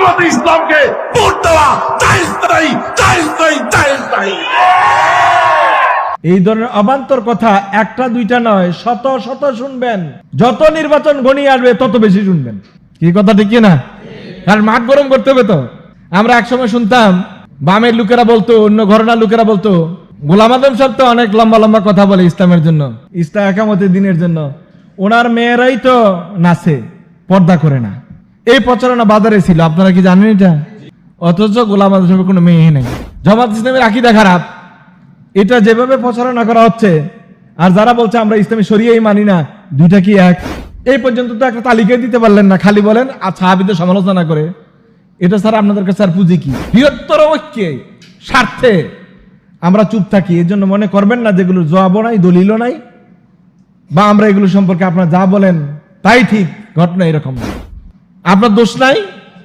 জামাতে ইসলামকে ভোট দেওয়া জায়েজ নাই, জায়েজ নাই, জায়েজ নাই। এই ধরনের অবান্তর কথা একটা দুইটা নয়, শত শত শুনবেন। যত নির্বাচন ঘনিয়ে আসবে তত বেশি শুনবেন। কি কথা ঠিক না? আর মাঠ গরম করতে হবে তো। আমরা একসময় শুনতাম বামের লোকেরা বলতো, অন্য ঘরানার লোকেরা বলতো, গোলাম আজম সাহেব তো অনেক লম্বা লম্বা কথা বলে ইসলামের জন্য, ইসলাম একামতের দিনের জন্য, ওনার মেয়েরাই তো নাচে, পর্দা করে না। এই প্রচারণা বাজারে ছিল, আপনারা কি জানেন এটা? অথচ গোলাম আজম সাহেবের কোনো মেয়ে নেই। জামাত ইসলামের আকীদা খারাপ, এটা যেভাবে প্রচারণা করা হচ্ছে, আর যারা বলছে আমরা ইসলামী শরিয়াই মানি না, দুইটা কি এক? এই পর্যন্ত তো একটা তালিকা দিতে পারলেন না, খালি বলেন আর সাহাবীদের সমালোচনা করে। এটা স্যার আপনাদের কাছে আর পুঁজি কি? বৃহত্তর ঐক্যে স্বার্থে আমরা চুপ থাকি। এর জন্য মনে করবেন না যেগুলোর জবাবও নাই, দলিলও নাই, বা আমরা এগুলো সম্পর্কে আপনারা যা বলেন তাই ঠিক, ঘটনা এরকম না, আপনার দোষ নাই।